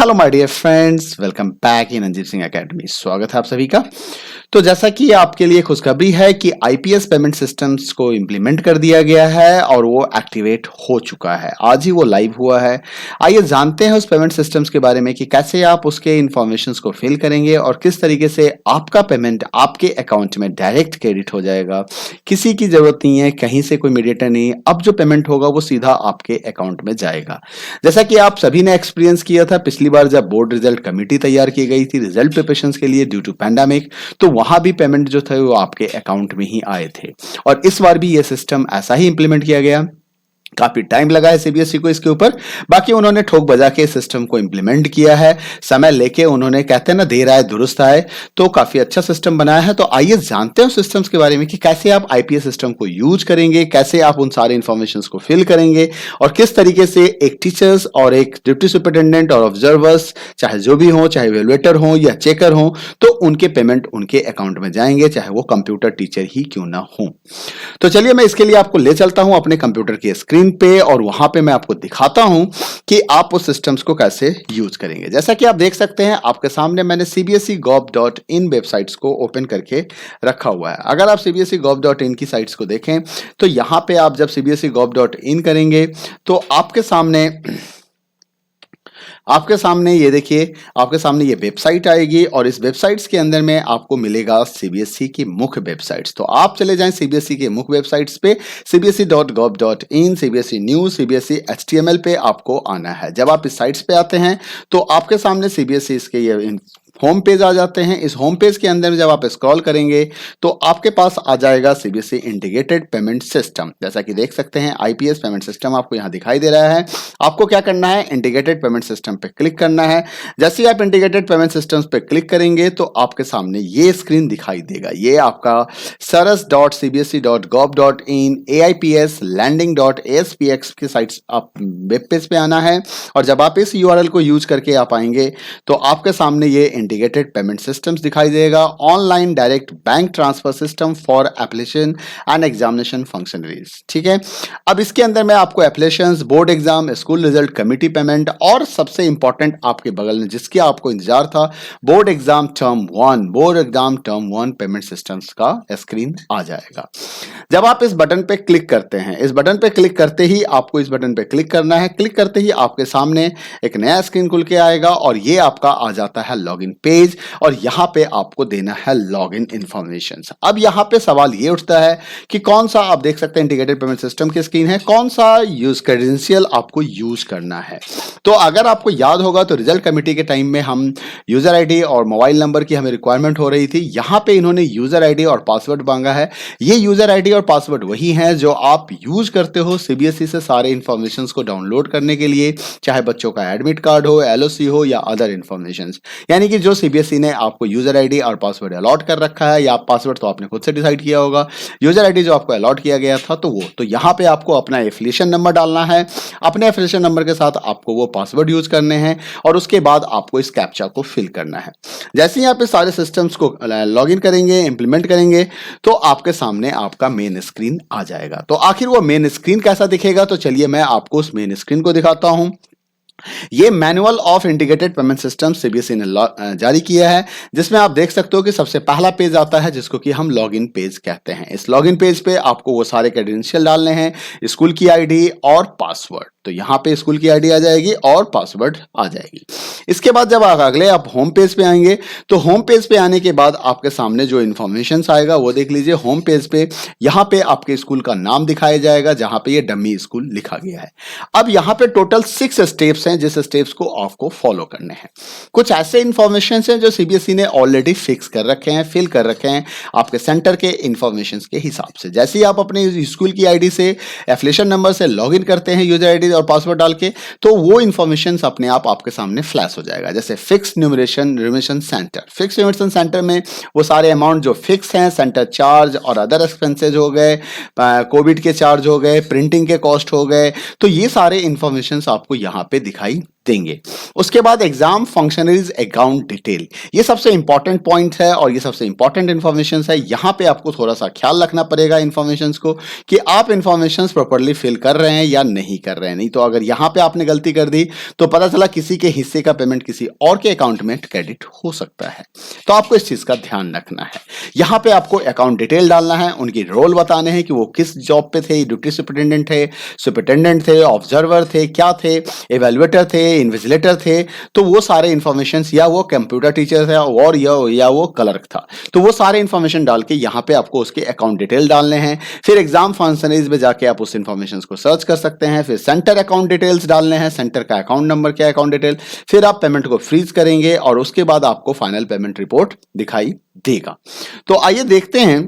Hello my dear friends, welcome back in Anjeet Singh academy. स्वागत है आप सभी का। तो जैसा कि आपके लिए खुशखबरी है कि आईपीएस पेमेंट सिस्टम्स को इंप्लीमेंट कर दिया गया है और वो एक्टिवेट हो चुका है। आज ही वो लाइव हुआ है। आइए जानते हैं उस पेमेंट सिस्टम्स के बारे में कि कैसे आप उसके इंफॉर्मेशंस को फिल करेंगे और किस तरीके से आपका पेमेंट आपके अकाउंट में डायरेक्ट क्रेडिट हो जाएगा। किसी की जरूरत नहीं है, कहीं से कोई मीडिएटर नहीं। अब जो पेमेंट होगा वो सीधा आपके अकाउंट में जाएगा। जैसा कि आप सभी ने एक्सपीरियंस किया था पिछली बार जब बोर्ड रिजल्ट कमेटी तैयार की गई थी रिजल्ट प्रिपरेशंस के लिए ड्यू टू पैंडेमिक, तो वहां भी पेमेंट जो थे वो आपके अकाउंट में ही आए थे। और इस बार भी ये सिस्टम ऐसा ही इंप्लीमेंट किया गया। काफी टाइम लगा है सीबीएसई को इसके ऊपर, बाकी उन्होंने ठोक बजा के सिस्टम को इंप्लीमेंट किया है। समय लेके उन्होंने, कहते हैं ना, देर आए दुरुस्त आए, तो काफी अच्छा सिस्टम बनाया है। तो आइए जानते हैं सिस्टम्स के बारे में कि कैसे आप आईपीएस सिस्टम को यूज करेंगे, कैसे आप उन सारे इंफॉर्मेशन को फिल करेंगे और किस तरीके से एक टीचर्स और एक डिप्टी सुपरिटेंडेंट और ऑब्जर्वर्स, चाहे जो भी हो, चाहे इवैल्यूएटर हो या चेकर हो, तो उनके पेमेंट उनके अकाउंट में जाएंगे, चाहे वो कंप्यूटर टीचर ही क्यों ना हो। तो चलिए मैं इसके लिए आपको ले चलता हूं अपने कंप्यूटर की स्क्रीन पे और वहां पे मैं आपको दिखाता हूं कि आप उस सिस्टम्स को कैसे यूज करेंगे। जैसा कि आप देख सकते हैं आपके सामने मैंने cbse.gov.in वेबसाइट्स को ओपन करके रखा हुआ है। अगर आप cbse.gov.in की साइट्स को देखें तो यहां पे आप जब cbse.gov.in करेंगे तो आपके सामने ये देखिए, आपके सामने ये वेबसाइट आएगी और इस वेबसाइट्स के अंदर में आपको मिलेगा सीबीएसई की मुख्य वेबसाइट्स। तो आप चले जाएं सीबीएसई के मुख्य वेबसाइट्स पे, cbse.gov.in, CBSE news, CBSE HTML पे आपको आना है। जब आप इस साइट्स पे आते हैं तो आपके सामने सीबीएसई इसके ये होम पेज आ जाते हैं। इस होम पेज के अंदर जब आप स्क्रॉल करेंगे तो आपके पास आ जाएगा सीबीएसई इंटीग्रेटेड पेमेंट सिस्टम। जैसा कि देख सकते हैं आईपीएस पेमेंट सिस्टम आपको यहां दिखाई दे रहा है। आपको क्या करना है, इंटीग्रेटेड पेमेंट सिस्टम पे क्लिक करना है। जैसे ही आप इंटीग्रेटेड पेमेंट सिस्टम्स पे क्लिक करेंगे तो आपके सामने ये स्क्रीन दिखाई देगा। ये आपका saras.cbse.gov.in AIPS landing.aspx की साइट्स आप वेब पेज पे आना है और जब आप इस यूआरएल को यूज करके आप आएंगे तो आपके सामने ये इंटीग्रेटेड पेमेंट सिस्टम्स दिखाई देगा। Online direct bank transfer system for application and examination functionaries. ठीक है, अब इसके अंदर मैं आपको applications, board exam, school result, committee payment और सबसे इंपॉर्टेंट आपके बगल में जिसकी आपको इंतजार था, board exam term 1 payment systems का स्क्रीन आ जाएगा। जब आप इस बटन पे क्लिक करते हैं, इस बटन पे क्लिक करते ही आपको इस बटन पे क्लिक करना है। क्लिक करते ही आपके सामने एक नया स्क्रीन खुल के आएगा और ये आपका आ जाता है लॉगिन पेज और यहां पे आपको देना है लॉगिन इंफॉर्मेशन। अब यहां पे सवाल ये उठता है कि कौन सा, आप देख सकते हैं इंटीग्रेटेड पेमेंट सिस्टम की स्क्रीन है, कौन सा यूज क्रेडेंशियल आपको यूज करना है। तो अगर आपको याद होगा तो रिजल्ट कमेटी के टाइम में हम यूजर आईडी और मोबाइल नंबर की हमें रिक्वायरमेंट हो रही थी। यहां पे इन्होंने यूजर आईडी और पासवर्ड मांगा है। ये यूजर आईडी और पासवर्ड वही है जो आप यूज करते हो सीबीएसई से सारे इंफॉर्मेशन को डाउनलोड करने के लिए, चाहे बच्चों का एडमिट कार्ड हो, एलओसी हो या अदर इंफॉर्मेशन। यानी कि जो सीबीएसई ने आपको यूजर आईडी और पासवर्ड अलॉट कर रखा है, या पासवर्ड तो आपने खुद से डिसाइड किया होगा, यूजर आईडी जो आपको अलॉट किया गया था तो वो, तो यहां पे आपको अपना एफिलिएशन नंबर डालना है। अपने एफिलिएशन नंबर के साथ आपको वो पासवर्ड यूज करने हैं और उसके बाद आपको इस कैप्चा को फिल करना है। जैसे ही आप इस सारे सिस्टम्स को लॉगिन करेंगे, इंप्लीमेंट करेंगे, तो आपके सामने आपका मेन स्क्रीन आ जाएगा। तो आखिर वो मेन स्क्रीन कैसा दिखेगा, तो चलिए मैं आपको उस मेन स्क्रीन को दिखाता हूं। ये manual of integrated payment system CBSE ने जारी किया है, जिसमें आप देख सकते हो कि सबसे पहला पेज आता है जिसको कि हम लॉगिन पेज कहते हैं। इस लॉगिन पेज पे आपको वो सारे क्रेडेंशियल डालने हैं, स्कूल की आईडी और पासवर्ड। तो यहां पे स्कूल की आईडी आ जाएगी और पासवर्ड आ जाएगी। इसके बाद जब अगले आप होम पेज पे आएंगे तो होम पेज पे आने के बाद आपके सामने जो इंफॉर्मेशन आएगा वो देख लीजिए। होम पेज पे यहां पे आपके स्कूल का नाम दिखाया जाएगा जहां पे ये डमी स्कूल लिखा गया है। अब यहां पे टोटल 6 स्टेप्स हैं जिस स्टेप्स को आपको फॉलो करने हैं। कुछ ऐसे इंफॉर्मेशन हैं जो सीबीएसई ने ऑलरेडी फिक्स कर रखे हैं, फिल कर रखे हैं आपके सेंटर के इंफॉर्मेशन के हिसाब से। जैसे ही आप अपने स्कूल की आईडी से, एफिलिएशन नंबर से लॉगिन करते हैं यूजर आईडी और पासवर्ड डाल के, तो वो इंफॉर्मेशन अपने आप आपके सामने फ्लैश हो जाएगा। जैसे fix numeration remission centre, fix numeration centre में वो सारे अमाउंट जो फिक्स हैं, सेंटर चार्ज और अदर एक्सपेंसेज हो गए, कोविड के चार्ज हो गए, प्रिंटिंग के कॉस्ट हो गए, तो ये सारे इंफॉर्मेशन आपको यहाँ पे दिखाई दिखाई देंगे। उसके बाद एग्जाम फंक्शनरीज अकाउंट डिटेल, ये सबसे इंपॉर्टेंट पॉइंट है और ये सबसे इंपॉर्टेंट इन्फॉर्मेशन है। यहाँ पे आपको थोड़ा सा ख्याल रखना पड़ेगा इन्फॉर्मेशन को कि आप इन्फॉर्मेशन प्रॉपरली फिल कर रहे हैं या नहीं कर रहे हैं। नहीं तो अगर यहाँ पे आपने गलती कर दी तो पता चला किसी के हिस्से का पेमेंट किसी और के अकाउंट में क्रेडिट हो सकता है। तो आपको इस चीज का ध्यान रखना है। यहाँ पे आपको अकाउंट डिटेल डालना है, उनकी रोल बताने हैं कि वो किस जॉब पे थे, ड्यूटी सुपरिटेंडेंट थे, ऑब्जर्वर थे, क्या थे, एवेल्युएटर थे, इन्विजिलेटर थे, तो वो सारे इंफॉर्मेशन, या वो कंप्यूटर टीचर था और या वो क्लर्क था, तो वो सारे इंफॉर्मेशन डाल के यहाँ पे आपको उसके अकाउंट डिटेल डालने हैं। फिर एग्जाम फंक्शनरीज में जाके आप उस इंफॉर्मेशन को सर्च कर सकते हैं। फिर सेंटर अकाउंट डिटेल्स डालने हैं, सेंटर का अकाउंट नंबर क्या, अकाउंट डिटेल। फिर आप पेमेंट को फ्रीज करेंगे और उसके बाद आपको फाइनल पेमेंट रिपोर्ट दिखाई देगा। तो आइए देखते हैं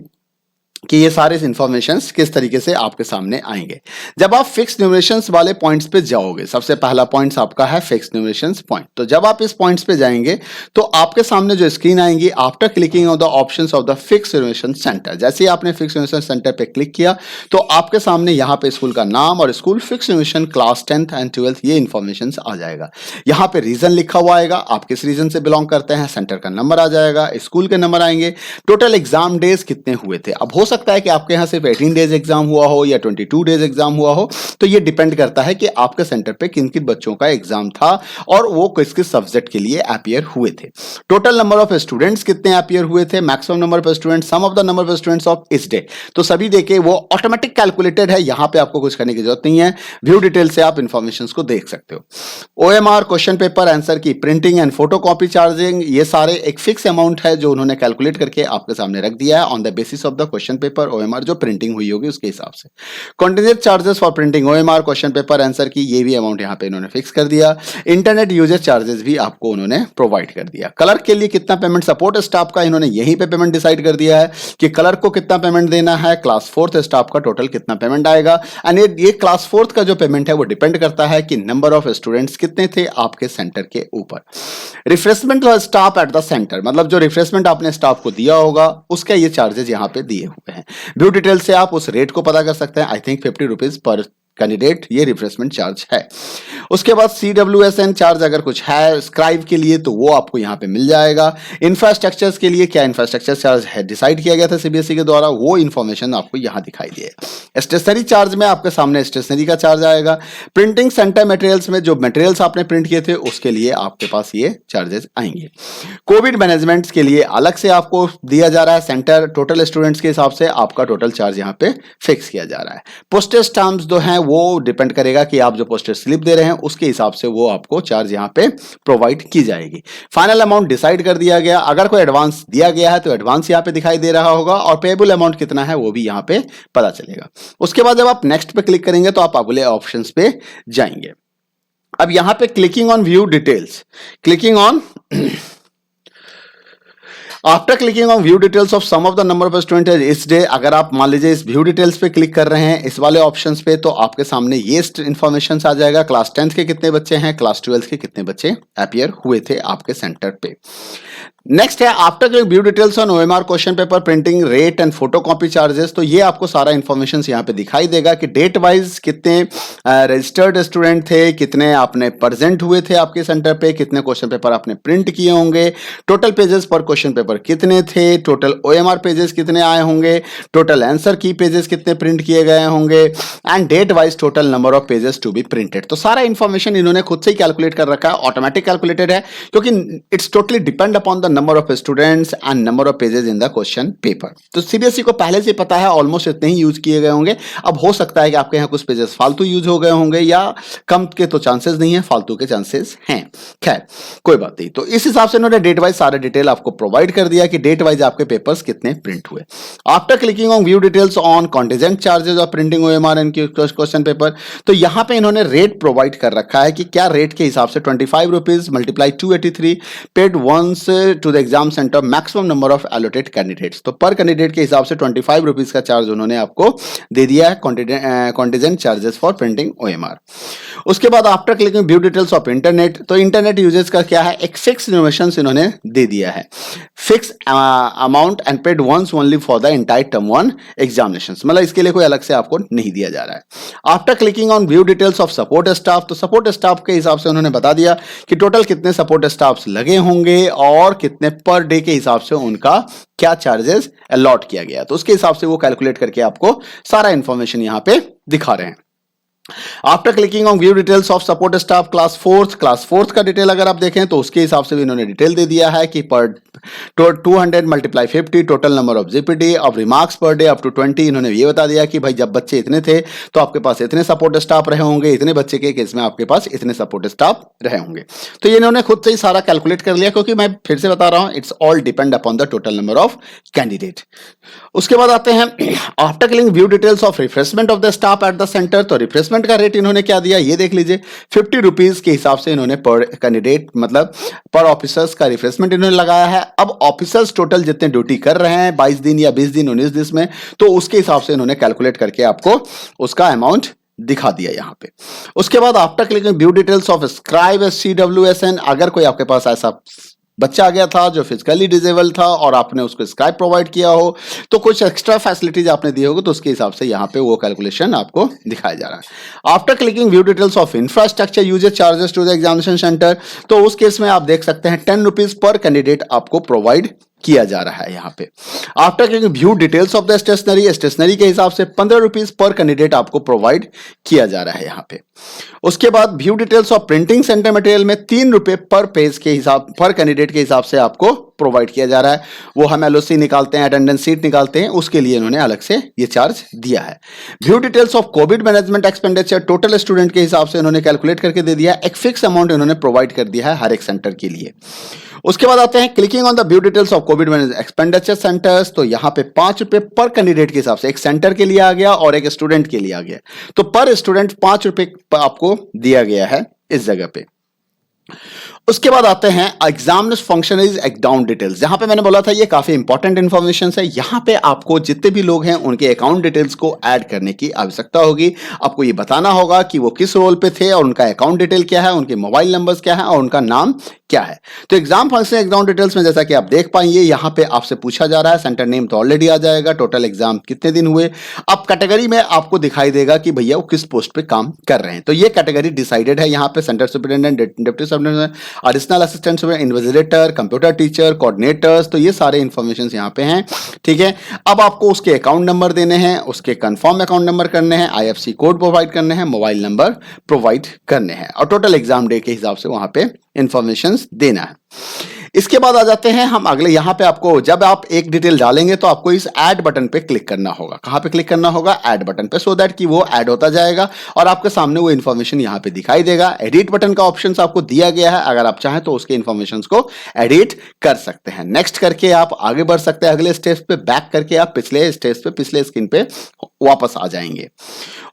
कि ये सारे इंफॉर्मेशंस किस तरीके से आपके सामने आएंगे। जब आप फिक्स न्यूमरेशंस वाले पॉइंट्स पे जाओगे, सबसे पहला पॉइंट्स आपका है फिक्स न्यूमरेशंस पॉइंट। तो जब आप इस पॉइंट्स पे जाएंगे तो आपके सामने जो स्क्रीन आएंगी after clicking on the options of the fix numeration centre, जैसे ही आपने फिक्स न्यूमरेशन सेंटर पे क्लिक किया तो आपके सामने यहाँ पे स्कूल का नाम और school fix numeration class 10th and 12th ये इन्फॉर्मेशन आ जाएगा। यहाँ पे रीजन लिखा हुआ आएगा, आप किस रीजन से बिलोंग करते हैं, सेंटर का नंबर आ जाएगा, स्कूल के नंबर आएंगे, टोटल एग्जाम डेज कितने हुए थे। अब हो सकता है कि आपके यहाँ सिर्फ 18 डेज एग्जाम हुआ हो या 22 डेज एग्जाम हुआ हो, तो ये डिपेंड करता है कि आपके सेंटर पे किन किन बच्चों का एग्जाम था और वो किस किस सब्जेक्ट के लिए अपीयर हुए थे। टोटल नंबर ऑफ स्टूडेंट्स कितने अपीयर हुए थे, maximum number of students, sum of the number of students of इस डे, तो सभी देखे वो ऑटोमेटिक कैलकुलेटेड है। यहां पे आपको कुछ करने की जरूरत नहीं है, व्यू डिटेल से आप इंफॉर्मेशन को देख सकते हो। ओएमआर क्वेश्चन पेपर आंसर की printing and photo copy charging, ये सारे एक फिक्स अमाउंट है जो उन्होंने कैलकुलेट करके आपके सामने रख दिया है on the basis of the question paper OMR जो प्रिंटिंग हुई होगी उसके हिसाब से। Continuous charges for printing OMR question paper answer की, ये भी अमाउंट यहां पे इन्होंने फिक्स कर दिया। इंटरनेट यूजेज चार्जेस भी आपको उन्होंने प्रोवाइड कर दिया। क्लर्क के लिए कितना पेमेंट, सपोर्ट स्टाफ का इन्होंने यहीं पे पेमेंट डिसाइड कर दिया है कि क्लर्क को कितना पेमेंट देना है, क्लास 4th स्टाफ का टोटल कितना पेमेंट आएगा। एंड ये क्लास 4th का जो पेमेंट है वो डिपेंड करता है कि नंबर ऑफ स्टूडेंट्स कितने थे आपके सेंटर के ऊपर। Refreshment staff at the centre, मतलब जो रिफ्रेशमेंट आपने स्टाफ को दिया होगा उसका ये चार्जेस यहाँ पे दिए हुए हैं। व्यू डिटेल से आप उस रेट को पता कर सकते हैं। I think 50 rupees per candidate ये रिफ्रेशमेंट चार्ज है। उसके बाद CWSN चार्ज अगर कुछ है स्क्राइब के लिए तो वो आपको यहाँ पे मिल जाएगा। इंफ्रास्ट्रक्चर्स के लिए क्या इंफ्रास्ट्रक्चर चार्ज है डिसाइड किया गया था CBSE के द्वारा, वो इन्फॉर्मेशन आपको यहाँ दिखाई देगा। स्टेशनरी चार्ज में आपके सामने स्टेशनरी का चार्ज आएगा। प्रिंटिंग सेंटर मटेरियल्स में जो मटेरियल्स आपने प्रिंट किए थे उसके लिए आपके पास ये चार्जेस आएंगे। कोविड मैनेजमेंट के लिए अलग से आपको दिया जा रहा है सेंटर, टोटल स्टूडेंट्स के हिसाब से आपका टोटल चार्ज यहाँ पे फिक्स किया जा रहा है। पोस्टेज स्टैम्प्स जो है वो डिपेंड करेगा कि आप जो पोस्टेज स्लिप दे रहे हैं उसके हिसाब से वो आपको चार्ज यहाँ पे प्रोवाइड की जाएगी। फाइनल अमाउंट डिसाइड कर दिया गया। अगर कोई एडवांस दिया गया है तो एडवांस यहाँ पे दिखाई दे रहा होगा और पेएबल अमाउंट कितना है वो भी यहाँ पे पता चलेगा। उसके बाद जब आप नेक्स्ट पे क्लिक करेंगे तो आप अगले ऑप्शंस पे जाएंगे। अब यहाँ पे clicking on view details, clicking on after clicking on view details of sum of the number of student इस डे, अगर आप मान लीजिए इस व्यू डिटेल्स पे क्लिक कर रहे हैं इस वाले ऑप्शंस पे तो आपके सामने ये इंफॉर्मेशन आ जाएगा। क्लास 10th के कितने बच्चे हैं, क्लास 12th के कितने बच्चे अपीयर हुए थे आपके सेंटर पे। नेक्स्ट है after view details on OMR question paper printing rate and photo copy charges, तो ये आपको सारा इंफॉर्मेशन यहाँ पे दिखाई देगा कि डेट वाइज कितने रजिस्टर्ड स्टूडेंट थे, कितने आपने प्रेजेंट हुए थे आपके सेंटर पे, कितने क्वेश्चन पेपर आपने प्रिंट किए होंगे, टोटल पेजेस पर क्वेश्चन पेपर कितने थे, टोटल ओएमआर पेजेस कितने आए होंगे, टोटल आंसर की पेजेस कितने प्रिंट किए गए होंगे and date wise total number of pages to be printed. तो सारा इंफॉर्मेशन इन्होंने खुद से ही कैलकुलेट कर रखा है, ऑटोमेटिक कैलकुलेटेड है क्योंकि it's totally depend upon the number of students and number of pages in the question paper. तो CBSE को पहले से पता है ऑलमोस्ट इतने ही यूज किए गए होंगे। अब हो सकता है कि आपके यहाँ कुछ पेजेस फालतू यूज हो गए होंगे या कम के तो चांसेस नहीं है, फालतू के चांसेस हैं। खैर कोई बात नहीं। तो इस हिसाब से उन्होंने डेट वाइज सारे डिटेल आपको प्रोवाइड कर दिया कि डेट वाइज आपके पेपर्स कितने प्रिंट हुए। After clicking on view details on contingent charges of printing OMR and question paper, तो यहाँ पे इन्होंने रेट प्रोवाइड कर रखा है कि क्या रेट के हिसाब से 25 rupees multiply 283 paid once to the exam centre maximum number of allotted candidates. तो पर कैंडिडेट के हिसाब से 25 रुपीज का चार्ज उन्होंने आपको दे दिया है contingent charges for printing OMR. उसके बाद after clicking view details of internet, तो इंटरनेट यूजेस का क्या है, एक फिक्स इन्फॉर्मेशन इन्होंने दे दिया है, fix amount and paid once only for the entire term one examination, मतलब इसके लिए कोई अलग से आपको नहीं दिया जा रहा है। After clicking on view details of support staff, तो सपोर्ट स्टाफ के हिसाब से उन्होंने बता दिया कि टोटल कितने सपोर्ट स्टाफ लगे होंगे और कितने पर डे के हिसाब से उनका क्या चार्जेस अलॉट किया गया, तो उसके हिसाब से वो कैलकुलेट करके आपको सारा इंफॉर्मेशन यहां पे दिखा रहे हैं। After clicking on view details of support staff class fourth का डिटेल अगर आप देखें तो उसके हिसाब से भी इन्होंने डिटेल दे दिया है कि per 200 multiply 50 total number of GPT of remarks per day up to 20, इन्होंने ये बता दिया कि भाई जब बच्चे इतने थे तो आपके पास इतने सपोर्ट स्टाफ रहे होंगे, इतने बच्चे के केस में आपके पास इतने सपोर्ट स्टाफ रहे होंगे। तो ये इन्होंने खुद से ही सारा कैलकुलेट कर लिया, क्योंकि मैं फिर से बता रहा हूं it's all depend upon the total number of candidate. उसके बाद आते हैं after clicking view details of refreshment of the staff at the centre, तो रिफ्रेशमेंट का रेट इन्होंने क्या दिया ये देख लीजिए, 50 रुपीज के हिसाब से इन्होंने पर कैंडिडेट मतलब पर ऑफिसर्स का रिफ्रेशमेंट इन्होंने लगाया है। अब ऑफिसर्स टोटल जितने ड्यूटी कर रहे हैं 22 दिन या 20 दिन 19 दिन में, तो उसके हिसाब से इन्होंने कैलकुलेट करके आपको उसका अमाउंट दिखा दिया यहां पे। उसके बाद after clicking view details of scribe CWSN, अगर कोई आपके पास ऐसा बच्चा आ गया था जो फिजिकली डिजेबल था और आपने उसको स्क्राइब प्रोवाइड किया हो, तो कुछ एक्स्ट्रा फैसिलिटीज आपने दी होगी, तो उसके हिसाब से यहाँ पे वो कैलकुलेशन आपको दिखाया जा रहा है। After clicking view details of infrastructure usage charges to the examination centre, तो उस केस में आप देख सकते हैं 10 रुपीज पर कैंडिडेट आपको प्रोवाइड किया जा रहा है यहाँ पे। After clicking view details of the stationery के हिसाब से 15 रुपीज पर कैंडिडेट आपको प्रोवाइड किया जा रहा है यहाँ पे। उसके बाद view details of printing centre material में 3 रुपए पर पेज के हिसाब पर कैंडिडेट के हिसाब से आपको प्रोवाइड किया जा रहा है। वो हम LOC निकालते हैं, अटेंडेंस सीट निकालते हैं, उसके लिए इन्होंने अलग से ये चार्ज दिया है। View details of Covid management expenditure total student के हिसाब से इन्होंने कैलकुलेट करके दे दिया, एक फिक्स अमाउंट इन्होंने प्रोवाइड कर दिया है हर एक सेंटर के लिए। उसके बाद आते हैं clicking on the view details of Covid management expenditure centres, तो यहाँ पे 5 रुपए पर कैंडिडेट के हिसाब से एक सेंटर के लिए आ गया और एक स्टूडेंट के लिए आ गया, तो पर स्टूडेंट 5 रुपए आपको दिया गया है इस जगह पे। उसके बाद आते हैं एग्जामिनर्स फंक्शनरीज अकाउंट डिटेल्स, जहां पे मैंने बोला था ये काफी इंपॉर्टेंट इंफॉर्मेशन है। यहां पे आपको जितने भी लोग हैं उनके अकाउंट डिटेल्स को ऐड करने की आवश्यकता होगी। आपको ये बताना होगा कि वो किस रोल पे थे और उनका अकाउंट डिटेल क्या है, उनके मोबाइल नंबर्स क्या है और उनका नाम क्या है। तो एग्जाम फंक्शन अकाउंट डिटेल्स में जैसा कि आप देख पाएंगे यहाँ पे आपसे पूछा जा रहा है, सेंटर नेम तो ऑलरेडी आ जाएगा, टोटल एग्जाम कितने दिन हुए, अब कैटेगरी में आपको दिखाई देगा कि भैया वो किस पोस्ट पे काम कर रहे हैं। तो ये कैटेगरी डिसाइडेड है यहाँ पे, centre superintendent, deputy superintendent, additional assistant invigilator, computer teacher, coordinators, तो ये सारे इंफॉर्मेशन यहाँ पे हैं। ठीक है, अब आपको उसके अकाउंट नंबर देने हैं, उसके कंफर्म अकाउंट नंबर करने हैं, IFSC कोड प्रोवाइड करने हैं, मोबाइल नंबर प्रोवाइड करने हैं और टोटल एग्जाम डे के हिसाब से वहां पे इंफॉर्मेशन देना है। इसके बाद आ जाते हैं हम अगले, यहां पे आपको जब आप एक डिटेल डालेंगे तो आपको इस ऐड बटन पे क्लिक करना होगा। कहां पे क्लिक करना होगा? ऐड बटन पे, सो दैट कि वो ऐड होता जाएगा और आपके सामने वो इंफॉर्मेशन यहां पे दिखाई देगा। एडिट बटन का ऑप्शन आपको दिया गया है, अगर आप चाहें तो उसके इंफॉर्मेशन को एडिट कर सकते हैं। नेक्स्ट करके आप आगे बढ़ सकते हैं, अगले स्टेज पे बैक करके आप पिछले स्टेज पे, पिछले स्क्रीन पे वापस आ जाएंगे।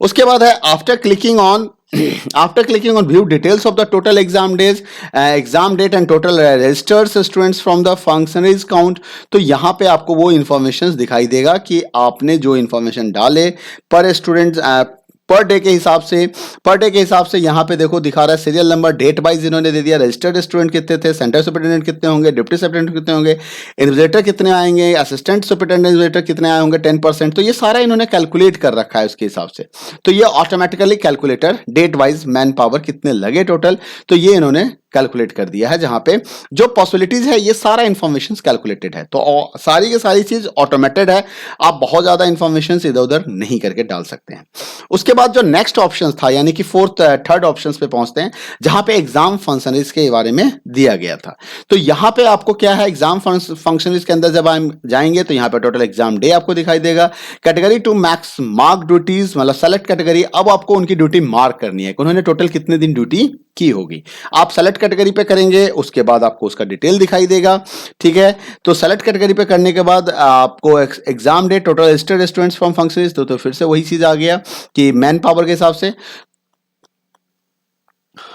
उसके बाद है after clicking on view details of the total exam days, exam date and total registered students from the functionaries count, तो यहाँ पे आपको वो इंफॉर्मेशन दिखाई देगा कि आपने जो इंफॉर्मेशन डाले पर स्टूडेंट पर डे के हिसाब से यहाँ पे देखो दिखा रहा है सीरियल नंबर, डेट वाइज इन्होंने दे दिया, रजिस्टर्ड स्टूडेंट कितने थे, सेंटर सुपरिटेंडेंट कितने होंगे, डिप्टी सुपरिटेंडेंट कितने होंगे, इन्विजिलेटर कितने आएंगे, असिस्टेंट सुपरिटेंडेंट इन्विजिलेटर कितने आए होंगे 10%, तो ये सारा इन्होंने कैलकुलेट कर रखा है उसके हिसाब से। तो ये automatically calculator date wise man power कितने लगे टोटल, तो ये इन्होंने कैलकुलेट कर दिया है, जहां पे जो पॉसिबिलिटीज है ये सारा इंफॉर्मेशन कैलकुलेटेड है। तो सारी की सारी चीज ऑटोमेटेड है, आप बहुत ज्यादा इंफॉर्मेशन इधर उधर नहीं करके डाल सकते हैं। उसके बाद जो नेक्स्ट ऑप्शन था, यानी कि थर्ड ऑप्शन पे पहुंचते हैं, जहां पे एग्जाम फंक्शनरीज के बारे में दिया गया था। तो यहां पे आपको क्या है, एग्जाम फंक्शनरीज के अंदर जब हम जाएंगे तो यहाँ पे टोटल एग्जाम डे आपको दिखाई देगा, category to max mark duties, मतलब सेलेक्ट कैटेगरी, अब आपको उनकी ड्यूटी मार्क करनी है, उन्होंने टोटल कितने दिन ड्यूटी की होगी। आप सेलेक्ट कैटेगरी पे करेंगे, उसके बाद आपको उसका डिटेल दिखाई देगा। ठीक है, तो सेलेक्ट कैटेगरी पे करने के बाद आपको exam day, total registered students from functionaries, तो फिर से वही चीज आ गया कि मैन पावर के हिसाब से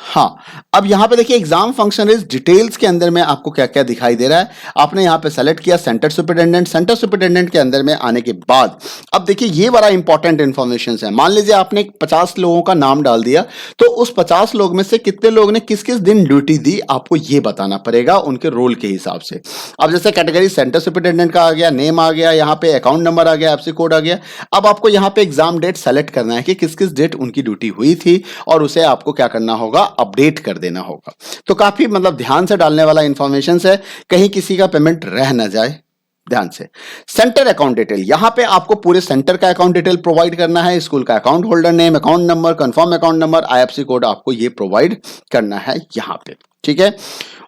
हाँ, अब यहाँ पे देखिए एग्जाम फंक्शन इज डिटेल्स के अंदर में आपको क्या क्या दिखाई दे रहा है। आपने यहाँ पे सेलेक्ट किया सेंटर सुपरिटेंडेंट। सेंटर सुपरिटेंडेंट के अंदर में आने के बाद अब देखिए ये बड़ा इंपॉर्टेंट इन्फॉर्मेशन है। मान लीजिए आपने 50 लोगों का नाम डाल दिया, तो उस 50 लोग में से कितने लोग ने किस किस दिन ड्यूटी दी आपको ये बताना पड़ेगा उनके रोल के हिसाब से। अब जैसे कैटेगरी सेंटर सुपरिटेंडेंट का आ गया, नेम आ गया, यहाँ पे अकाउंट नंबर आ गया, एफसी कोड आ गया। अब आपको यहाँ पे एग्जाम डेट सेलेक्ट करना है कि किस किस डेट उनकी ड्यूटी हुई थी और उसे आपको क्या करना होगा, अपडेट कर देना होगा। तो काफी मतलब ध्यान से डालने वाला इंफॉर्मेशन है, कहीं किसी का पेमेंट रह ना जाए। ध्यान से सेंटर अकाउंट डिटेल, यहां पे आपको पूरे सेंटर का अकाउंट डिटेल प्रोवाइड करना है। स्कूल का account holder name, account number, confirm account number, IFSC code आपको ये प्रोवाइड करना है यहां पे। ठीक है,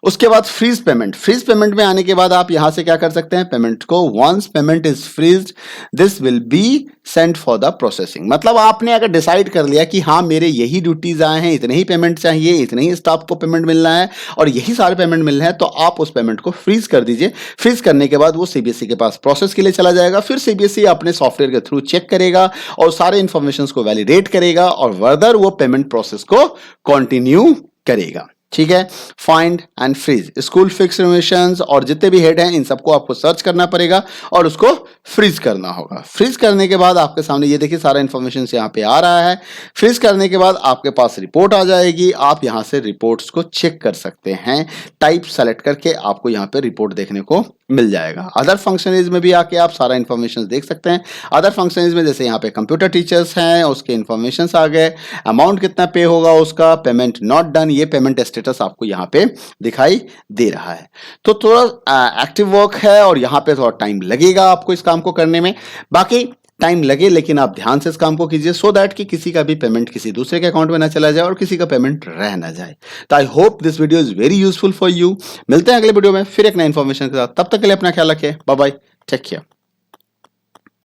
उसके बाद फ्रीज पेमेंट। फ्रीज पेमेंट में आने के बाद आप यहां से क्या कर सकते हैं, पेमेंट को once payment is freeze this will be sent for the processing. मतलब आपने अगर डिसाइड कर लिया कि हाँ मेरे यही ड्यूटीज आए हैं, इतने ही पेमेंट चाहिए, इतने ही स्टाफ को पेमेंट मिलना है और यही सारे पेमेंट मिलना है, तो आप उस पेमेंट को फ्रीज कर दीजिए। फ्रीज करने के बाद वो सीबीएसई के पास प्रोसेस के लिए चला जाएगा। फिर सीबीएसई अपने सॉफ्टवेयर के थ्रू चेक करेगा और सारे इंफॉर्मेशन को वैलिडेट करेगा और फर्दर वो पेमेंट प्रोसेस को कंटिन्यू करेगा। ठीक है, find and freeze school fix remissions और जितने भी हेड हैं इन सबको आपको सर्च करना पड़ेगा और उसको फ्रीज करना होगा। फ्रीज करने के बाद आपके सामने ये देखिए सारा इंफॉर्मेशन यहाँ पे आ रहा है। फ्रीज करने के बाद आपके पास रिपोर्ट आ जाएगी। आप यहाँ से रिपोर्ट्स को चेक कर सकते हैं। टाइप सेलेक्ट करके आपको यहाँ पे रिपोर्ट देखने को मिल जाएगा। अदर फंक्शनलीज में भी आके आप सारा इंफॉर्मेशन देख सकते हैं। अदर फंक्शनलीज में जैसे यहाँ पे कंप्यूटर टीचर्स हैं, उसके इंफॉर्मेशन आ गए, अमाउंट कितना पे होगा उसका, पेमेंट नॉट डन, ये पेमेंट स्टेटस आपको यहाँ पे दिखाई दे रहा है। तो थोड़ा एक्टिव वर्क है और यहाँ पे थोड़ा टाइम लगेगा आपको इस काम को करने में। बाकी टाइम लगे लेकिन आप ध्यान से इस काम को कीजिए सो दैट कि किसी का भी पेमेंट किसी दूसरे के अकाउंट में ना चला जाए और किसी का पेमेंट रह ना जाए। तो I hope this video is very useful for you. मिलते हैं अगले वीडियो में फिर एक नई इंफॉर्मेशन के साथ। तब तक के लिए अपना ख्याल रखिए। Bye bye, take care.